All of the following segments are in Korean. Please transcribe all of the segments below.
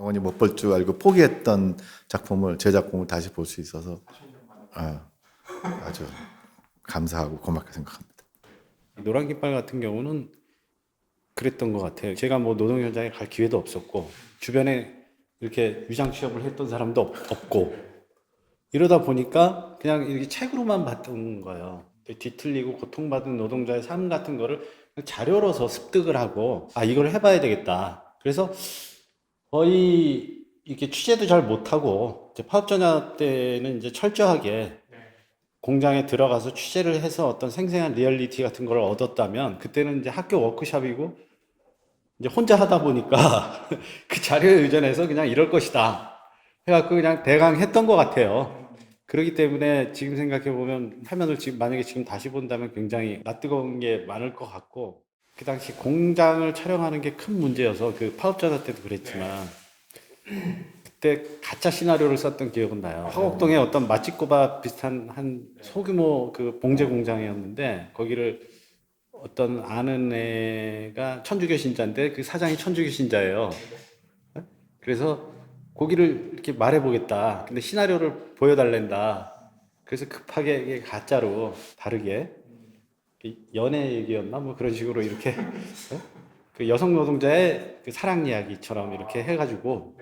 영원히 못 볼 줄 알고 포기했던 작품을 제 작품을 다시 볼 수 있어서 아주 감사하고 고맙게 생각합니다. 노란 깃발 같은 경우는 그랬던 것 같아요. 제가 뭐 노동 현장에 갈 기회도 없었고 주변에 이렇게 위장 취업을 했던 사람도 없고 이러다 보니까 그냥 이렇게 책으로만 봤던 거예요. 뒤틀리고 고통받은 노동자의 삶 같은 거를 자료로서 습득을 하고 이걸 해봐야 되겠다. 그래서 거의 이렇게 취재도 잘 못하고 이제 파업전야 때는 이제 철저하게 공장에 들어가서 취재를 해서 어떤 생생한 리얼리티 같은 걸 얻었다면 그때는 이제 학교 워크숍이고 이제 혼자 하다 보니까 그 자료에 의존해서 그냥 이럴 것이다 해갖고 그냥 대강 했던 것 같아요. 그렇기 때문에 지금 생각해보면 화면을 만약에 지금 다시 본다면 굉장히 낯뜨거운 게 많을 것 같고 그 당시 공장을 촬영하는 게 큰 문제여서 그 파업전야 때도 그랬지만 그때 가짜 시나리오를 썼던 기억은 나요. 화곡동에 어떤 맛집고박 비슷한 한 소규모 그 봉제 공장이었는데 거기를 어떤 아는 애가 천주교 신자인데 그 사장이 천주교 신자예요. 그래서 거기를 이렇게 말해보겠다. 근데 시나리오를 보여달랜다. 그래서 급하게 이게 가짜로 다르게 연애 얘기였나 뭐 그런 식으로 이렇게 그 여성 노동자의 그 사랑 이야기처럼 이렇게 해가지고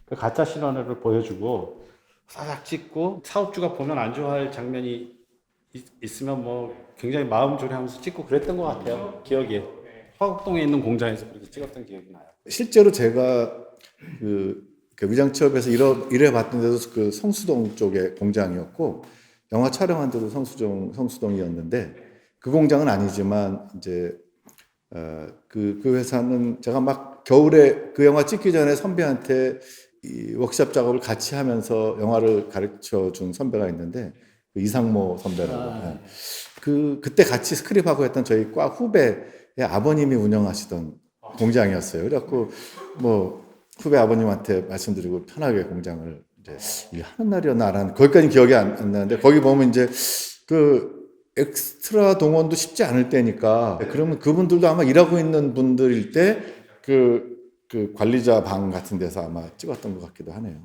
그 가짜 시나리오를 보여주고 사삭 찍고 사업주가 보면 안 좋아할 장면이 있으면 뭐 굉장히 마음 졸여하면서 찍고 그랬던 것 같아요. 기억이 화곡동에 있는 공장에서 그렇게 찍었던 기억이 나요. 실제로 제가 그 위장 취업에서 일해봤던 데도 그 성수동 쪽의 공장이었고 영화 촬영한 데도 성수동이었는데 그 공장은 아니지만 이제 그 회사는 제가 막 겨울에 그 영화 찍기 전에 선배한테 이 워크숍 작업을 같이 하면서 영화를 가르쳐 준 선배가 있는데 그 이상모 선배라고 그때 같이 스크립하고 했던 저희 과 후배의 아버님이 운영하시던 공장이었어요. 그래갖고 뭐 후배 아버님한테 말씀드리고 편하게 공장을 이제 일하는 날이었나 안 하는 거기까지 기억이 안 나는데 거기 보면 이제 그 엑스트라 동원도 쉽지 않을 때니까 그러면 그분들도 아마 일하고 있는 분들일 때 그 관리자 방 같은 데서 아마 찍었던 것 같기도 하네요.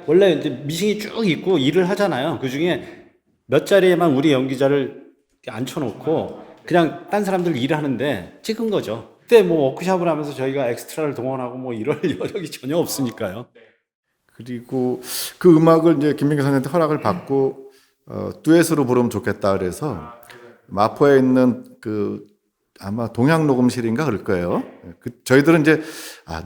원래 이제 미싱이 쭉 있고 일을 하잖아요. 그 중에 몇 자리에만 우리 연기자를 앉혀놓고 그냥 딴 사람들 일을 하는데 찍은 거죠. 그때 뭐 워크숍을 하면서 저희가 엑스트라를 동원하고 뭐 이럴 여력이 전혀 없으니까요. 그리고 그 음악을 이제 김민경 선생님한테 허락을 받고 듀엣으로 부르면 좋겠다 그래서 마포에 있는 그 아마 동양 녹음실인가 그럴 거예요. 저희들은 이제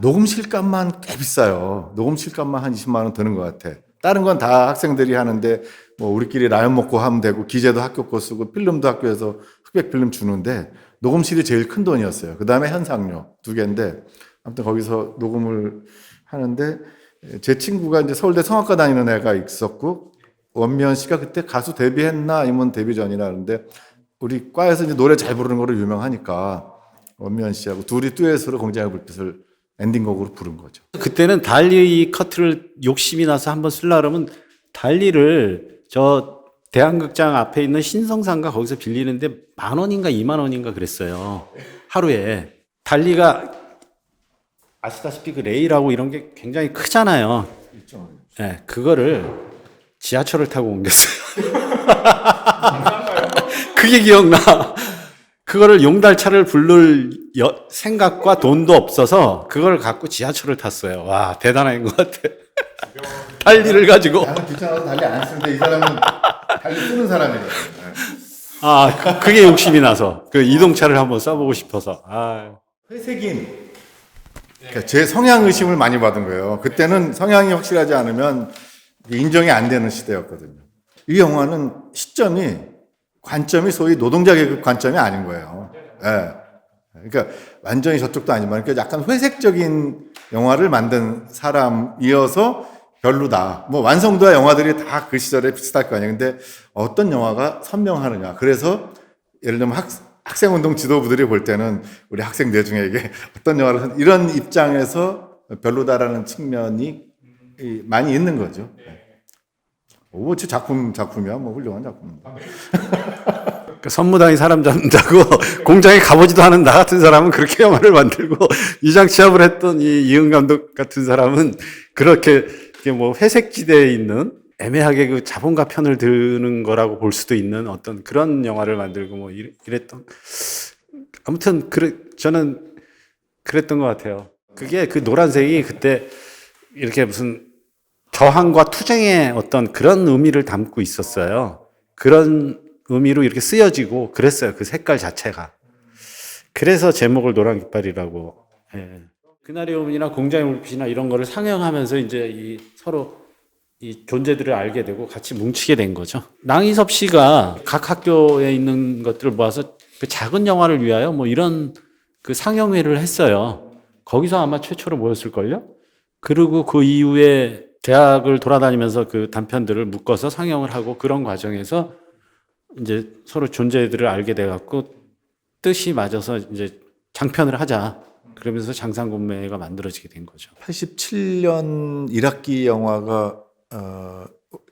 녹음실 값만 꽤 비싸요. 녹음실 값만 한 20만 원 드는 것 같아. 다른 건 다 학생들이 하는데 뭐 우리끼리 라면 먹고 하면 되고 기재도 학교 거 쓰고 필름도 학교에서 흑백 필름 주는데 녹음실이 제일 큰 돈이었어요. 그 다음에 현상료 2개인데 아무튼 거기서 녹음을 하는데 제 친구가 이제 서울대 성악과 다니는 애가 있었고 원미연 씨가 그때 가수 데뷔했나 아니면 데뷔 전이나 하는데 우리 과에서 이제 노래 잘 부르는 거로 유명하니까 원미연 씨하고 둘이 듀엣으로 공장의 불빛을 엔딩곡으로 부른 거죠. 그때는 달리 커트를 욕심이 나서 한번 쓰려 그러면 달리를 저 대한극장 앞에 있는 신성상가 거기서 빌리는데 10,000원인가 20,000원인가 그랬어요. 하루에. 달리가 아시다시피 그 레일하고 이런 게 굉장히 크잖아요. 네, 그거를 지하철을 타고 옮겼어요. 그게 기억나. 그거를 용달차를 부를 생각과 돈도 없어서 그걸 갖고 지하철을 탔어요. 와, 대단한 것 같아. 달리를 가지고. 나는 귀찮아서 달리 안 쓰는데 이 사람은 달리 쓰는 사람이에요. 그게 욕심이 나서 그 이동차를 한번 써보고 싶어서. 회색인. 그러니까 제 성향 의심을 많이 받은 거예요. 그때는 성향이 확실하지 않으면 인정이 안 되는 시대였거든요. 이 영화는 관점이 소위 노동자 계급 관점이 아닌 거예요. 예. 그러니까 완전히 저쪽도 아니지만 그러니까 약간 회색적인 영화를 만든 사람이어서 별로다. 뭐 완성도와 영화들이 다 그 시절에 비슷할 거 아니에요. 근데 어떤 영화가 선명하느냐. 그래서 예를 들면 학생운동 지도부들이 볼 때는 우리 학생 내중에 이게 어떤 영화를 이런 입장에서 별로다라는 측면이 많이 있는 거죠. 오버워치 작품이야 뭐 훌륭한 작품입니다. 그러니까 선무당이 사람 잡는다고 공장에 가보지도 않은 나 같은 사람은 그렇게 영화를 만들고 위장 취업을 했던 이 이은 감독 같은 사람은 그렇게 이게 뭐 회색지대에 있는 애매하게 그 자본가 편을 드는 거라고 볼 수도 있는 어떤 그런 영화를 만들고 뭐 이랬던 아무튼 저는 그랬던 것 같아요. 그게 그 노란색이 그때 이렇게 무슨 저항과 투쟁의 어떤 그런 의미를 담고 있었어요. 그런 의미로 이렇게 쓰여지고 그랬어요. 그 색깔 자체가. 그래서 제목을 노란 깃발이라고. 예. 그날의 오븐이나 공장의 불빛이나 이런 거를 상영하면서 이제 서로 이 존재들을 알게 되고 같이 뭉치게 된 거죠. 낭이섭 씨가 각 학교에 있는 것들을 모아서 그 작은 영화를 위하여 뭐 이런 그 상영회를 했어요. 거기서 아마 최초로 모였을걸요? 그리고 그 이후에 대학을 돌아다니면서 그 단편들을 묶어서 상영을 하고 그런 과정에서 이제 서로 존재들을 알게 돼갖고 뜻이 맞아서 이제 장편을 하자. 그러면서 장상곤매가 만들어지게 된 거죠. 87년 1학기 영화가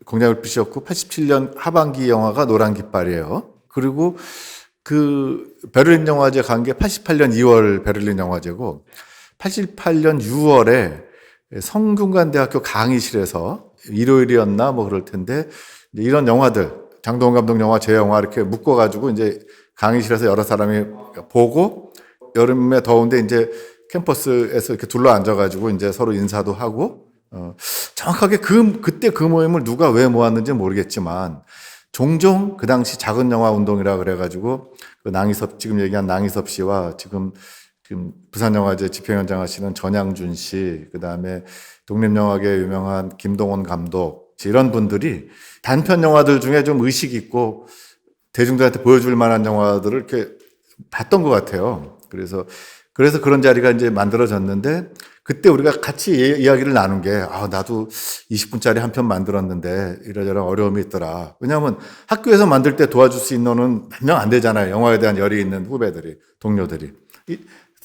공장의 불빛이었고 87년 하반기 영화가 노란 깃발이에요. 그리고 그 베를린 영화제 간 게 88년 2월 베를린 영화제고 88년 6월에 성균관대학교 강의실에서 일요일이었나 뭐 그럴 텐데 이런 영화들 장동건 감독 영화 제 영화 이렇게 묶어가지고 이제 강의실에서 여러 사람이 보고 여름에 더운데 이제 캠퍼스에서 이렇게 둘러 앉아가지고 이제 서로 인사도 하고 정확하게 그때 그 모임을 누가 왜 모았는지 모르겠지만 종종 그 당시 작은 영화 운동이라 그래가지고 그 낭이섭 지금 얘기한 낭이섭 씨와 지금 부산영화제 집행위원장 하시는 전양준 씨, 그 다음에 독립영화계 유명한 김동원 감독 이런 분들이 단편 영화들 중에 좀 의식 있고 대중들한테 보여줄 만한 영화들을 이렇게 봤던 것 같아요. 그래서 그런 자리가 이제 만들어졌는데 그때 우리가 같이 이야기를 나눈 게 나도 20분짜리 한 편 만들었는데 이러저러 어려움이 있더라. 왜냐하면 학교에서 만들 때 도와줄 수 있는 몇 명 안 되잖아요. 영화에 대한 열이 있는 후배들이, 동료들이.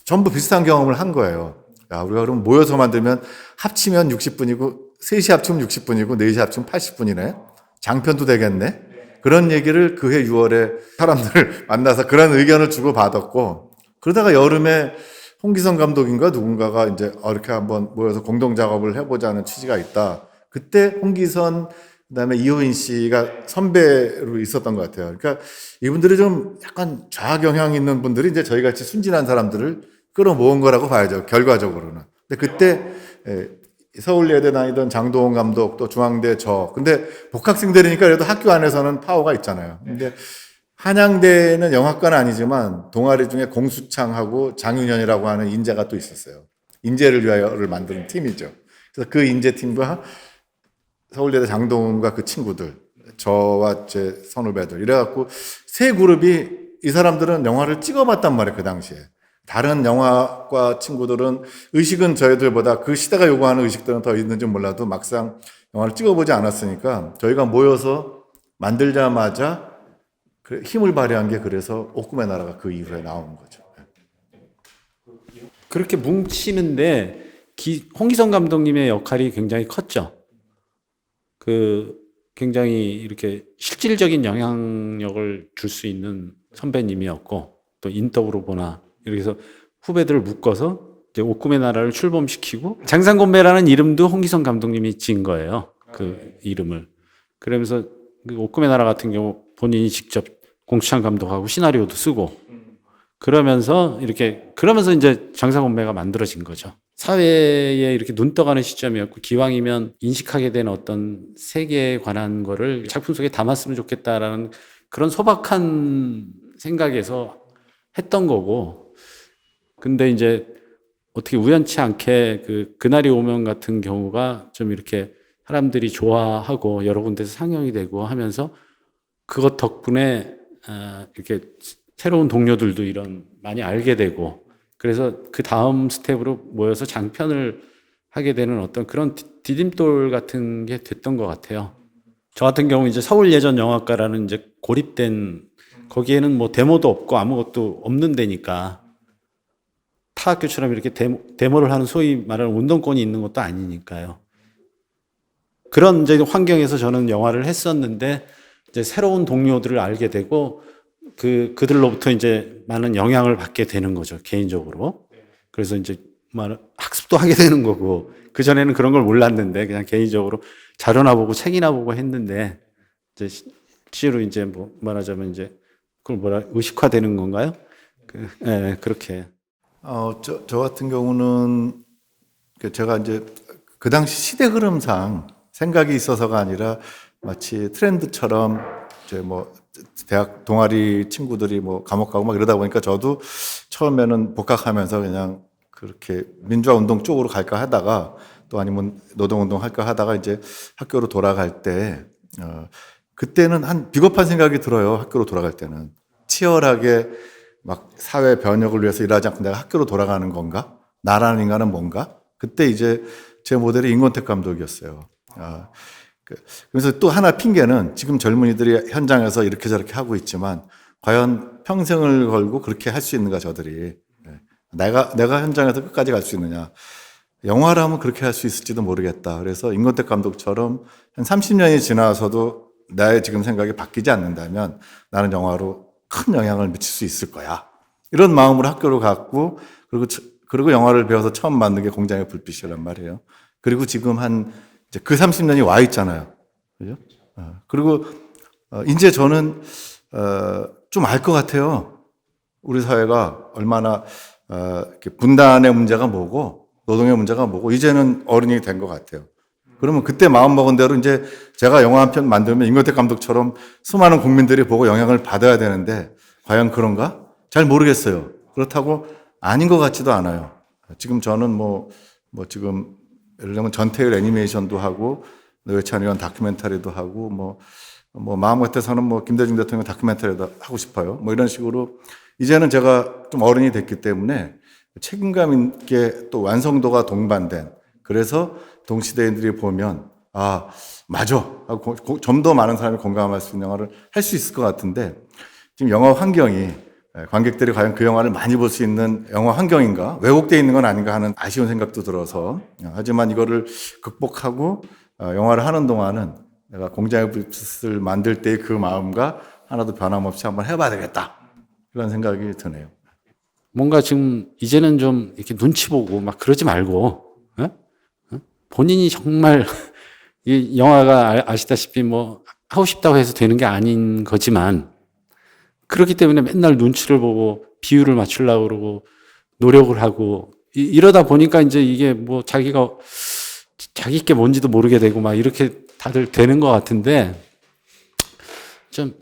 전부 비슷한 경험을 한 거예요. 우리가 그럼 모여서 만들면 합치면 60분이고 3시 합치면 60분이고 4시 합치면 80분이네. 장편도 되겠네. 그런 얘기를 그해 6월에 사람들을 만나서 그런 의견을 주고 받았고 그러다가 여름에 홍기성 감독인가 누군가가 이제 이렇게 한번 모여서 공동 작업을 해보자는 취지가 있다. 그때 홍기선 그다음에 이호인 씨가 선배로 있었던 것 같아요. 그러니까 이분들이 좀 약간 좌경향 있는 분들이 이제 저희 같이 순진한 사람들을 끌어모은 거라고 봐야죠. 결과적으로는. 근데 그때 서울예대 다니던 장동건 감독 또 중앙대 근데 복학생들이니까 그래도 학교 안에서는 파워가 있잖아요. 근데 한양대는 영화과는 아니지만 동아리 중에 공수창하고 장윤현이라고 하는 인재가 또 있었어요. 인재를 위하여를 만드는 팀이죠. 그래서 그 인재팀과 서울예대 장동훈과 그 친구들, 저와 제 선후배들 이래갖고 세 그룹이 이 사람들은 영화를 찍어봤단 말이에요. 그 당시에. 다른 영화과 친구들은 의식은 저희들보다 그 시대가 요구하는 의식들은 더 있는지 몰라도 막상 영화를 찍어보지 않았으니까 저희가 모여서 만들자마자 힘을 발휘한 게 그래서 옥금의 나라가 그 이후에 나온 거죠. 그렇게 뭉치는데 홍기성 감독님의 역할이 굉장히 컸죠. 굉장히 이렇게 실질적인 영향력을 줄 수 있는 선배님이었고 또 인덕으로 보나 이렇게 해서 후배들을 묶어서 이제 옥금의 나라를 출범시키고 장상곤매라는 이름도 홍기성 감독님이 지은 거예요. 그 이름을. 그러면서 그 옥금의 나라 같은 경우 본인이 직접 공수창 감독하고 시나리오도 쓰고 그러면서 이제 장상곤매가 만들어진 거죠. 사회에 이렇게 눈 떠가는 시점이었고 기왕이면 인식하게 된 어떤 세계에 관한 거를 작품 속에 담았으면 좋겠다라는 그런 소박한 생각에서 했던 거고 근데 이제 어떻게 우연치 않게 그날이 오면 같은 경우가 좀 이렇게 사람들이 좋아하고 여러 군데서 상영이 되고 하면서 그것 덕분에 이렇게 새로운 동료들도 많이 알게 되고 그래서 그 다음 스텝으로 모여서 장편을 하게 되는 어떤 그런 디딤돌 같은 게 됐던 것 같아요. 저 같은 경우 이제 서울예전영화과라는 이제 고립된 거기에는 뭐 데모도 없고 아무것도 없는 데니까 타 학교처럼 이렇게 데모를 하는 소위 말하는 운동권이 있는 것도 아니니까요. 그런 이제 환경에서 저는 영화를 했었는데 이제 새로운 동료들을 알게 되고 그들로부터 이제 많은 영향을 받게 되는 거죠, 개인적으로. 그래서 이제 많은 학습도 하게 되는 거고, 그전에는 그런 걸 몰랐는데, 그냥 개인적으로 자료나 보고 책이나 보고 했는데, 이제 실제로 이제 뭐 말하자면 이제 그걸 의식화되는 건가요? 예, 그렇게. 저 같은 경우는 제가 이제 그 당시 시대 흐름상 생각이 있어서가 아니라 마치 트렌드처럼 이제 뭐 대학 동아리 친구들이 뭐 감옥 가고 막 이러다 보니까 저도 처음에는 복학하면서 그냥 그렇게 민주화 운동 쪽으로 갈까 하다가 또 아니면 노동 운동 할까 하다가 이제 학교로 돌아갈 때 그때는 한 비겁한 생각이 들어요. 학교로 돌아갈 때는 치열하게 막 사회 변혁을 위해서 일하지 않고 내가 학교로 돌아가는 건가? 나라는 인간은 뭔가? 그때 이제 제 모델이 임권택 감독이었어요. 그래서 또 하나 핑계는 지금 젊은이들이 현장에서 이렇게 저렇게 하고 있지만 과연 평생을 걸고 그렇게 할 수 있는가 저들이. 내가 현장에서 끝까지 갈 수 있느냐. 영화라면 그렇게 할 수 있을지도 모르겠다. 그래서 임권택 감독처럼 한 30년이 지나서도 나의 지금 생각이 바뀌지 않는다면 나는 영화로 큰 영향을 미칠 수 있을 거야. 이런 마음으로 학교로 갔고, 그리고 영화를 배워서 처음 만든 게 공장의 불빛이란 말이에요. 그리고 지금 이제 그 30년이 와 있잖아요. 그죠? 그리고, 이제 저는, 좀 알 것 같아요. 우리 사회가 얼마나, 이렇게 분단의 문제가 뭐고, 노동의 문제가 뭐고, 이제는 어른이 된 것 같아요. 그러면 그때 마음 먹은 대로 이제 제가 영화 한 편 만들면 임권택 감독처럼 수많은 국민들이 보고 영향을 받아야 되는데 과연 그런가? 잘 모르겠어요. 그렇다고 아닌 것 같지도 않아요. 지금 저는 뭐 지금 예를 들면 전태일 애니메이션도 하고 노회찬 의원 다큐멘터리도 하고 뭐 마음 같아서는 뭐 김대중 대통령 다큐멘터리도 하고 싶어요. 뭐 이런 식으로 이제는 제가 좀 어른이 됐기 때문에 책임감 있게 또 완성도가 동반된 그래서 동시대인들이 보면 맞아 하고 좀 더 많은 사람이 공감할 수 있는 영화를 할 수 있을 것 같은데 지금 영화 환경이 관객들이 과연 그 영화를 많이 볼 수 있는 영화 환경인가 왜곡되어 있는 건 아닌가 하는 아쉬운 생각도 들어서 하지만 이거를 극복하고 영화를 하는 동안은 내가 공장의 불빛을 만들 때의 그 마음과 하나도 변함없이 한번 해봐야 되겠다 그런 생각이 드네요. 뭔가 지금 이제는 좀 이렇게 눈치 보고 막 그러지 말고, 본인이 정말 이 영화가 아시다시피 뭐 하고 싶다고 해서 되는 게 아닌 거지만 그렇기 때문에 맨날 눈치를 보고 비율을 맞추려고 그러고 노력을 하고 이러다 보니까 이제 이게 뭐 자기가 자기 게 뭔지도 모르게 되고 막 이렇게 다들 되는 것 같은데 좀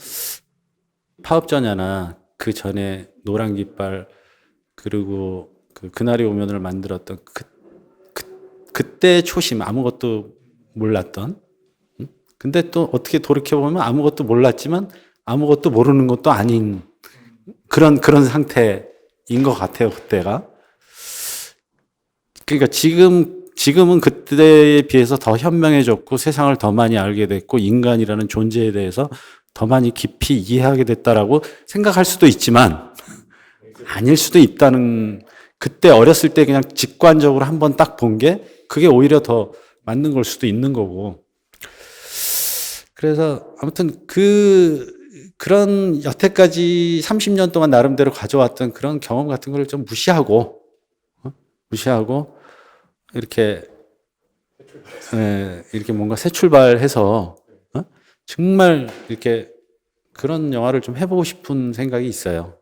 파업전야나 그 전에 노란 깃발 그리고 그날이 오면을 만들었던 그때 초심 아무것도 몰랐던 근데 또 어떻게 돌이켜보면 아무것도 몰랐지만 아무것도 모르는 것도 아닌 그런 상태인 것 같아요 그때가. 그러니까 지금은 그때에 비해서 더 현명해졌고 세상을 더 많이 알게 됐고 인간이라는 존재에 대해서 더 많이 깊이 이해하게 됐다라고 생각할 수도 있지만 아닐 수도 있다는 그때 어렸을 때 그냥 직관적으로 한번 딱 본 게 그게 오히려 더 맞는 걸 수도 있는 거고. 그래서 아무튼 그런 여태까지 30년 동안 나름대로 가져왔던 그런 경험 같은 걸 좀 무시하고 이렇게 뭔가 새 출발해서 정말 이렇게 그런 영화를 좀 해보고 싶은 생각이 있어요.